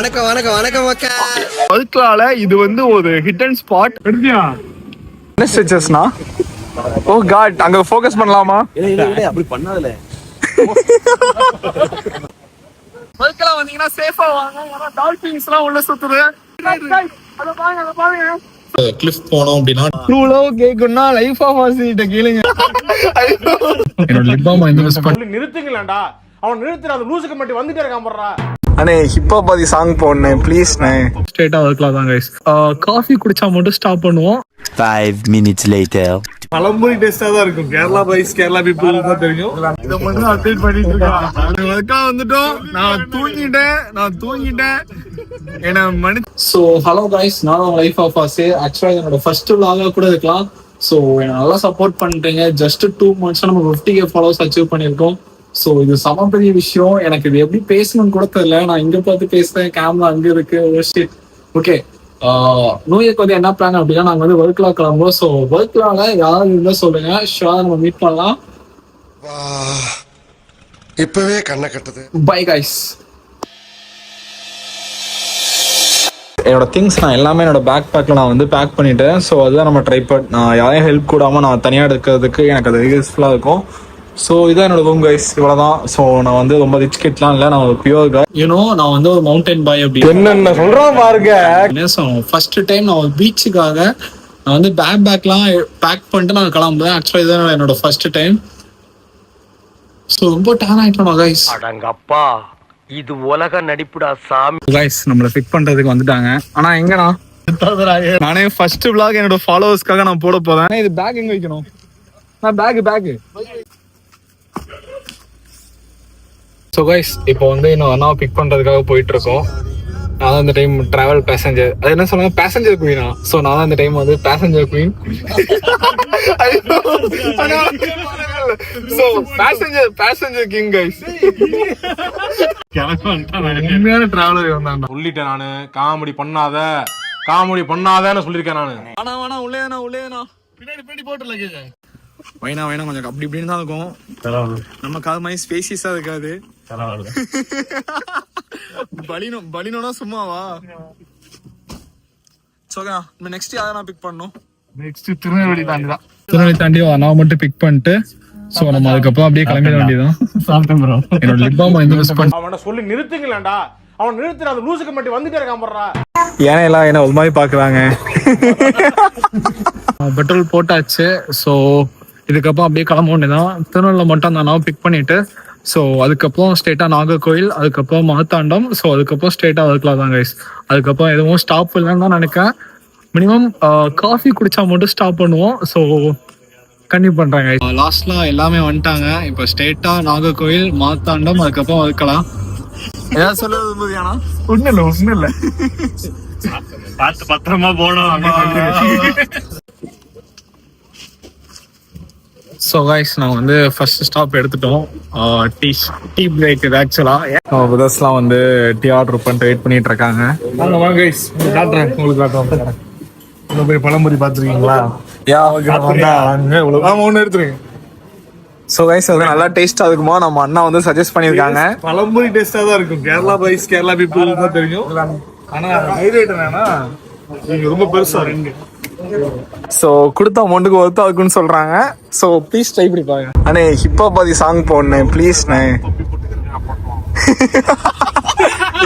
வணக்கம் வணக்கம் வணக்கம் மக்கா. அதுக்குலால இது வந்து ஒரு ஹிட் அண்ட் ஸ்பாட். என்ன ஸ்ட்ரெச்சஸ்னா? ஓ காட், அங்க ஃபோக்கஸ் பண்ணலாமா? அப்படி பண்ணாதல. அதுக்குலாம் வந்தீங்கன்னா சேஃபா வாங்க. ஏன்னா டால்பின்ஸ்லாம் உள்ள சுத்துது. அத பாருங்க. கிளிஃப் போனோம் அப்படின்னா ட்ரூலோ கேக்குன்னா லைஃப் ஆஃப் ஆசிட்ட கேளுங்க. என்னோட லிப் பாம் இந்த மிஸ் பண்ணி நிறுத்துங்களேன்டா. அவன் நிறுத்துற அந்த லூசுக்கு மட்டும் வந்துட்டே இருக்கான் போறா. அண்ணே ஹிப்பா பாதி சாங் போடுனேன் ப்ளீஸ்ண்ணே. ஸ்ட்ரெயிட்டா ஒர்க்லாம் தான் கைஸ். காஃபி குடிச்சா மட்டும் ஸ்டாப் பண்ணுவோம். 5 minutes later. பழம்புரி டேஸ்டா தான் இருக்கும். கேரளா பாய்ஸ் கேரளா பீப்புள் தான் தெரியும். இத மட்டும் அப்டேட் பண்ணிட்டு இருக்கான். அதுக்கா வந்துட்டோம். நான் தூங்கிட்டேன். என்ன மணி. ஸோ ஹலோ கைஸ், நான் லைஃப் ஆஃப் ஆசே. ஆக்சுவலாக என்னோட ஃபர்ஸ்ட் vlog கூட இருக்கலாம். ஸோ என்ன நல்லா சப்போர்ட் பண்ணிட்டீங்க. ஜஸ்ட் 2 months நம்ம 50K ஃபாலோவர்ஸ் அச்சீவ் பண்ணியிருக்கோம். ஸோ இது சம பெரிய விஷயம். எனக்கு இது எப்படி பேசணும்னு கூட தெரியல. நான் இங்க பார்த்து பேசுறேன், கேமரா அங்க இருக்கு. ஓகே, நியூ இயர்க்கு வந்து என்ன பிளான் அப்படின்னா, நாங்கள் வந்து ஒர்க்லா கிளம்புவோம். ஸோ ஒர்க்லால யாரும் இருந்தால் சொல்லுங்க, ஷுவரா நம்ம மீட் பண்ணலாம். இப்பவே கண்ணை கட்டுது. Bye guys. என்னோட திங்ஸ் நான் எல்லாமே என்னோட பேக் பேக்கில் நான் வந்து பேக் பண்ணிட்டேன். ஸோ அதுதான் நம்ம ட்ரைபாட். நான் யாரையும் ஹெல்ப் கூடாமல் நான் தனியாக எடுக்கிறதுக்கு எனக்கு அது யூஸ்ஃபுல்லாக இருக்கும். ஸோ இதான் என்னோட ரூம் கைஸ், இவ்வளோதான். ஸோ நான் வந்து ரொம்ப ரிச் கிட்லாம் இல்லை, நான் ஒரு பியூர் காய். யூனோ, நான் வந்து ஒரு மவுண்டன் பாய். அப்படி என்னென்ன சொல்கிறோம் பாருங்க. ஃபர்ஸ்ட் டைம் நான் ஒரு பீச்சுக்காக நான் வந்து பேக்லாம் பேக் பண்ணிட்டு நான் கிளம்புறேன். ஆக்சுவலாக இதுதான் என்னோட ஃபர்ஸ்ட் டைம். ஸோ ரொம்ப டேன் ஆகிட்டோம் கைஸ். அடங்கப்பா, இது உலக நடிப்புடா சாமி. கைஸ் நம்மளை பிக் பண்ணுறதுக்கு வந்துட்டாங்க. ஆனால் எங்கண்ணா? நானே ஃபர்ஸ்ட் vlog என்னோட ஃபாலோவர்ஸ்க்காக நான் போட போறேன். இது பேக் எங்க வைக்கணும்? நான் பேக். ஸோ கைஸ் இப்போ வந்து இன்னும் அண்ணா பிக் பண்றதுக்காக போயிட்டு இருக்கோம். நான் தான் இந்த டைம் டிராவல் பேசஞ்சர். அது என்ன சொல்லுங்க, பேசஞ்சர் குயினா? ஸோ நான் தான் இந்த டைம் வந்து passenger queen. So passenger king guys. உண்மையான டிராவலர் வந்தாண்டா. சொல்லிட்டேன் நானு, காமெடி பண்ணாதன்னு சொல்லியிருக்கேன் நானு. வேணா உள்ளேனா பின்னாடி போட்டுல கேஜ வைனா கொஞ்சம் அப்படி இப்படின்னு தான் இருக்கும். நமக்கு அது மாதிரி ஸ்பேசிஸா இருக்காது. பலினோனா சும்மாவா? சோகா நம்ம நெக்ஸ்ட் யாரை நான் பிக் பண்ணணும்? நெக்ஸ்ட் திருநெல்வேலி தாண்டி நான் மட்டும் பிக் பண்ணிட்டு சோ நம்ம அதுக்கப்புறம் அப்படியே கிளம்பிட வேண்டியதான். என்னோட லிப் பாம் இந்த மிஸ் பண்ணி அவனை சொல்லி நிறுத்துங்களேன்டா. அவன் நிறுத்துற அந்த லூசுக்கு மட்டும் வந்துட்டே இருக்கான் போறா. ஏன்னா எல்லாம் என்ன ஒரு மாதிரி பாக்குறாங்க. பெட்ரோல் போட்டாச்சு. ஸோ இதுக்கப்புறம் அப்படியே கிளம்ப வேண்டியதான். திருநெல்வேலியில் மட்டும் நான் பிக் பண்ணிட்டு ஸோ அதுக்கப்புறம் ஸ்ட்ரெயிட்டாக நாகர்கோவில், அதுக்கப்புறம் மாத்தாண்டம். ஸோ அதுக்கப்புறம் ஸ்ட்ரெயிட்டாக ஒர்க்லாம் தான் கைஸ். அதுக்கப்புறம் எதுவும் ஸ்டாப் இல்லைன்னு தான் நினைக்கிறேன். மினிமம் காஃபி குடிச்சா மட்டும் ஸ்டாப் பண்ணுவோம். ஸோ கண்டிப்பாக பண்ணுறாங்க. லாஸ்ட்லாம் எல்லாமே வந்துட்டாங்க. இப்போ ஸ்ட்ரெயிட்டாக நாகர்கோவில், மாத்தாண்டம், அதுக்கப்புறம் ஒர்க்கலாம். ஏதாவது சொல்ல விரும்புதியானா? ஒன்றும் இல்லை பார்த்து பத்திரமா போனோம். ஸோ கைஸ் நாங்கள் வந்து ஃபர்ஸ்ட் ஸ்டாப் எடுத்துட்டோம். டீ பிரேக் இது. ஆக்சுவலாக பிரதர்ஸ்லாம் வந்து டீ ஆர்டர் பண்ணிட்டு வெயிட் பண்ணிட்டு இருக்காங்க. வாங்க கைஸ், காட்டுறேன் உங்களுக்கு. இவ்வளோ பெரிய பழம்புரி பார்த்துருக்கீங்களா? ஒன்று எடுத்துருங்க. ஸோ கைஸ் அது நல்லா டேஸ்டாக இருக்குமோ நம்ம அண்ணா வந்து சஜஸ்ட் பண்ணியிருக்காங்க. பழம்புரி டேஸ்டாக தான் இருக்கும். கேரளா பாய்ஸ் கேரளா பீப்புள் தான் தெரியும். ஆனால் ஹைலைட் என்னன்னா நீங்க ரொம்ப பெருசா ரெண்டு. ஸோ கொடுத்த அமௌண்ட்டுக்கு ஒர்த்தா இருக்குன்னு சொல்றாங்க. ஸோ ப்ளீஸ் ட்ரை பண்ணி பாருங்க. அண்ணே ஹிப்பா பாதி சாங் போடணேன் ப்ளீஸ்ண்ணே.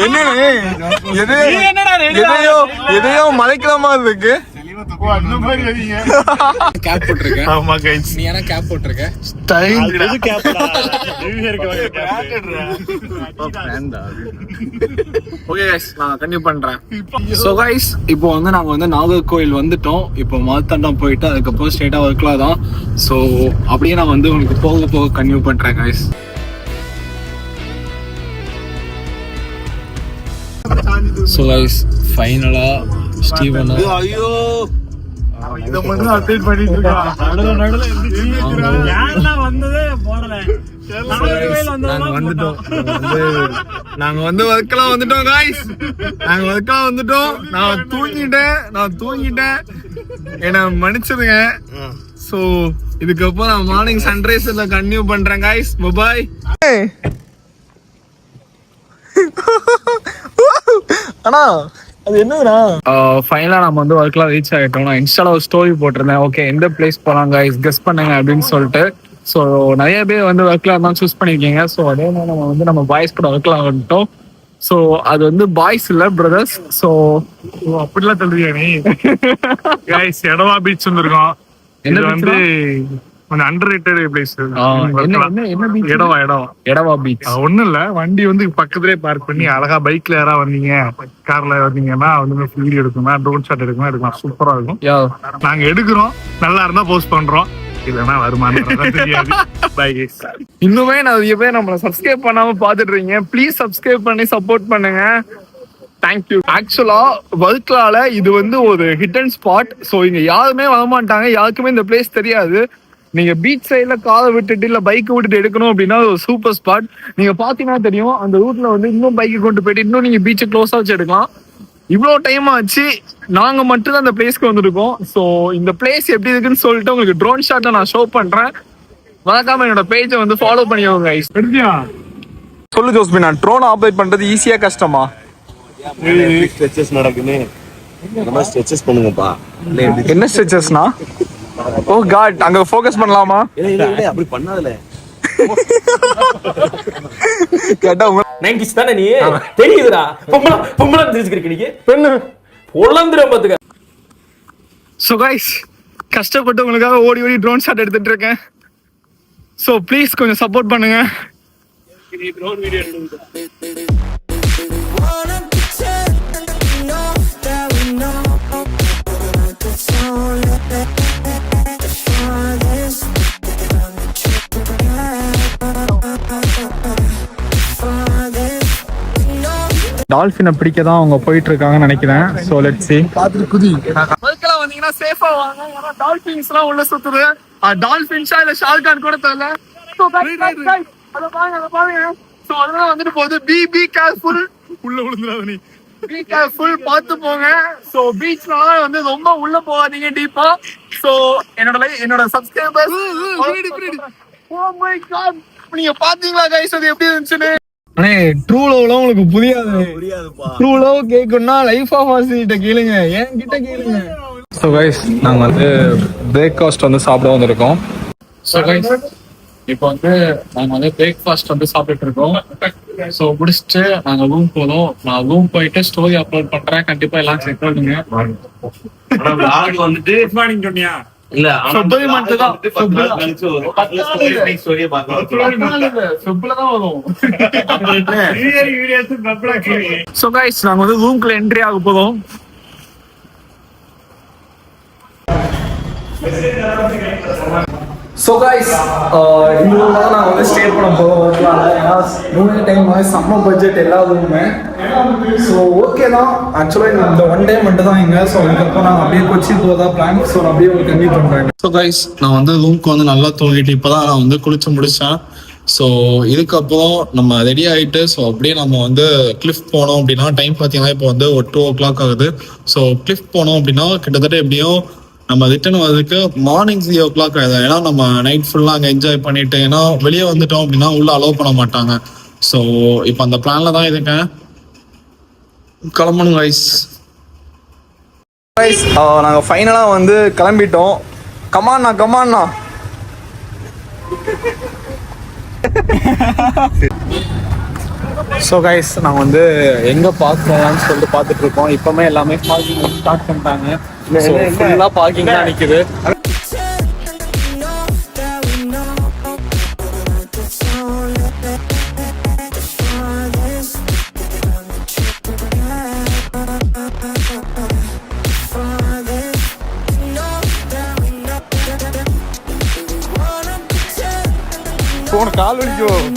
என்னண்ணே எதையோ மலைக்கிற மாதிரி இருக்கு. கேப் போட்டிருக்கேன். ஆமா கைஸ், நீ என்ன கேப் போட்டிருக்க? Style cap. ஓகே கைஸ், நான் கண்டினியூ பண்றேன். சோ கைஸ் இப்போ வந்து நாங்க வந்து நாகர்கோவில் வந்துட்டோம். இப்போ மாத்தாண்டம் போயிட்டு அதுக்கப்புறம் ஸ்ட்ரெயிட்டா ஒர்க்லாம் தான். ஸோ அப்படியே நான் வந்து உங்களுக்கு போக கண்டினியூ பண்றேன் கைஸ். ஸோ கைஸ் ஃபைனலா ஸ்டீவன் ஐயோ இத மட்டும் அப்டேட் பண்ணிட்டு இருக்கான். நாங்க வந்து ஒர்க்லாம் வந்துட்டோம் கைஸ். நான் தூங்கிட்டேன். என்ன மன்னிச்சிருங்க. சோ இதுக்கப்புறம் நான் மார்னிங் சன்ரைஸ்ல கண்டினியூ பண்றேன் கைஸ். பாய். ஆனா அது என்னதுண்ணா ஃபைனலா நம்ம வந்து ஒர்க்லாம் ரீச் ஆகிட்டோம். நான் இன்ஸ்டால ஒரு ஸ்டோரி போட்டிருந்தேன். ஓகே எந்த பிளேஸ் போலாங்க கெஸ் பண்ணுங்க அப்படின்னு சொல்லிட்டு. ஸோ நிறைய பேர் வந்து ஒர்க்ல இருந்தாலும் சூஸ் பண்ணிருக்கீங்க. ஸோ அதே மாதிரி நம்ம வந்து நம்ம பாய்ஸ் கூட ஒர்க்லாம் வந்துட்டோம். ஸோ அது வந்து பாய்ஸ் இல்ல பிரதர்ஸ். ஸோ அப்படிலாம் சொல்றியா நீ? கைஸ் எடவா பீச் வந்திருக்கோம். என்ன இது வந்து கொஞ்சம் under rated place. Etawah beach ஒண்ணும் இல்ல, வண்டி வந்து பக்கத்துலயே பார்க் பண்ணி அழகா பைக்ல யாராவது வந்தீங்க கார்ல வந்தீங்கன்னா வந்து வீடியோ எடுக்கணும், ட்ரோன் ஷாட் எடுக்கலாம், சூப்பரா இருக்கும். நாங்க எடுக்கிறோம், நல்லா இருந்தா போஸ்ட் பண்றோம், இல்லன்னா வருமானம் தெரியாது. இன்னுமே நிறைய பேர் நம்மள சப்ஸ்கிரைப் பண்ணாம பாத்துட்டு இருக்கீங்க. ப்ளீஸ் சப்ஸ்கிரைப் பண்ணி சப்போர்ட் பண்ணுங்க. தேங்க்யூ. ஆக்சுவலா வர்க்லால இது வந்து ஒரு ஹிடன் ஸ்பாட். ஸோ இங்க யாருமே வரமாட்டாங்க, யாருக்குமே இந்த பிளேஸ் தெரியாது. நீங்க பீச் சைட்ல காரை விட்டுட்டு இல்ல பைக்கை விட்டுட்டு எடுக்கணும் அப்படின்னா ஒரு சூப்பர் ஸ்பாட். நீங்க பாத்தீங்கன்னா தெரியும், அந்த ரூட்ல வந்து இன்னும் பைக்கை கொண்டு போயிட்டு இன்னும் நீங்க பீச்சை க்ளோஸா வச்சு எடுக்கலாம். இவ்வளவு டைம் ஆச்சு, நாங்க மட்டும் தான் அந்த பிளேஸ்க்கு வந்திருக்கோம். ஸோ இந்த பிளேஸ் எப்படி இருக்குன்னு சொல்லிட்டு உங்களுக்கு ட்ரோன் ஷாட்டை நான் ஷோ பண்றேன். மறக்காம என்னோட பேஜை வந்து ஃபாலோ பண்ணிக்கோங்க. சொல்லு ஜோஸ்பி, நான் ட்ரோன் ஆப்ரேட் பண்றது ஈஸியா கஷ்டமா? ஸ்ட்ரெச்சஸ் நடக்குன்னு நம்ம ஸ்ட்ரெச்சஸ் பண்ணுங்கப்பா. என்ன ஸ்ட்ரெச்சஸ்னா? ஓ காட், அங்க ஃபோக்கஸ் பண்ணலாமா? அப்படி பண்ணாதல. கேட்டா நைன்டிஸ் தானே நீ? தெரியுதுடா. பொம்பளை தெரிஞ்சுக்கிறீங்க நீங்க பெண்ணு பொழந்துற பாத்துக்க. ஸோ கைஸ், கஷ்டப்பட்டு உங்களுக்காக ஓடி ஓடி ட்ரோன் ஷாட் எடுத்துட்டு இருக்கேன். ஸோ ப்ளீஸ் கொஞ்சம் சப்போர்ட் பண்ணுங்க. டால்ஃபினை பிடிக்க தான் அவங்க போயிட்டு இருக்காங்கன்னு நினைக்கிறேன். So let's see. வர்க்கெல்லாம் வந்தீங்கன்னா சேஃபா வாங்க, ஏன்னா டால்ஃபின்ஸ்லாம் உள்ள சுத்துது. டால்ஃபின்ஸா இல்ல ஷார்கான் கூட தெரியல. ஸோ அதை பாருங்க. ஸோ அதெல்லாம் வந்துட்டு போகுது. பி கேர்ஃபுல், உள்ள விழுந்துடாத நீ. பி கேர்ஃபுல், பார்த்து போங்க. ஸோ பீச்னால வந்து ரொம்ப உள்ள போகாதீங்க டீப்பா. ஸோ என்னோட சப்ஸ்கிரைபர்ஸ், ஓ மை காட், நீங்க பாத்தீங்களா கைஸ் அது எப்படி இருந்துச்சுன்னு? அண்ணே ட்ரூ லவ்லாம் உங்களுக்கு புரியாதுப்பா. ட்ரூ லவ் கேட்கணும்னா லைஃப் ஆஃப் ஆஸ் கிட்ட கேளுங்க, என் கிட்ட கேளுங்க. ஸோ கைஸ், நாங்க வந்து பிரேக்ஃபாஸ்ட் வந்து சாப்பிட வந்திருக்கோம். ஸோ கைஸ், இப்போ வந்து நாங்க வந்து பிரேக்ஃபாஸ்ட் வந்து சாப்பிட்டுட்டு இருக்கோம். ஸோ முடிச்சுட்டு நாங்க ரூம் போறோம். நான் ரூம் போயிட்டு ஸ்டோரி அப்லோட் பண்றேன். கண்டிப்பா எல்லாம் செக் பண்ணுங்க. வந்துட்டு குட் மார்னிங் சொன்னியா? இல்ல ஃபெப்ரவரி மந்த் தான். சோ கைஸ், நாங்க வந்து ரூம்க்குள்ள என்ட்ரி ஆக போறோம். ஸோ கைஸ், இந்த ரூம் தான் நாங்கள் வந்து ஸ்டே பண்ண போகிறோம். ஏன்னா மூணு டைம் செம்ம பட்ஜெட் எல்லா ரூமுமே. ஸோ ஓகே தான். ஆக்சுவலாக இந்த ஒன் டைம் மட்டும் தான் இங்கே. ஸோ அதுக்கப்புறம் நாங்கள் அப்படியே கொச்சி போகிறதா பிளான். ஸோ நான் அப்படியே உங்களுக்கு கண்டிப்பாக பண்ணுறேன். ஸோ கைஸ், நான் வந்து ரூம்க்கு வந்து நல்லா தூங்கிட்டு இப்போ தான் நான் வந்து குளிச்சு முடித்தேன். ஸோ இதுக்கப்புறம் நம்ம ரெடி ஆகிட்டு ஸோ அப்படியே நம்ம வந்து கிளிஃப் போனோம் அப்படின்னா டைம் பார்த்தீங்கன்னா இப்போ வந்து ஒரு 2 o'clock ஆகுது. ஸோ கிளிஃப் போனோம் அப்படின்னா கிட்டத்தட்ட எப்படியும் நம்ம ரிட்டர்ன் வர்றதுக்கு மார்னிங் 3 o'clock ஆயிடும். ஏன்னா நம்ம நைட் ஃபுல்லாக அங்கே என்ஜாய் பண்ணிட்டு, ஏன்னா வெளியே வந்துட்டோம் அப்படின்னா உள்ள அலோவ் பண்ண மாட்டாங்க. ஸோ இப்போ அந்த பிளான்ல தான் இருக்கேன். கிளம்பணும் கைஸ். நாங்க ஃபைனலா வந்து கிளம்பிட்டோம். கமாண்ணா ஸோ கைஸ், நாங்கள் வந்து எங்கே பார்க் பண்ணலாம்னு சொல்லிட்டு பார்த்துட்டு இருக்கோம். இப்போமே எல்லாமே பார்க்கிங் ஸ்டார்ட் பண்ணிட்டாங்க. ஃபுல்லாக பார்க்கிங் தான் நிற்குது. போன கால் வலிக்கும்.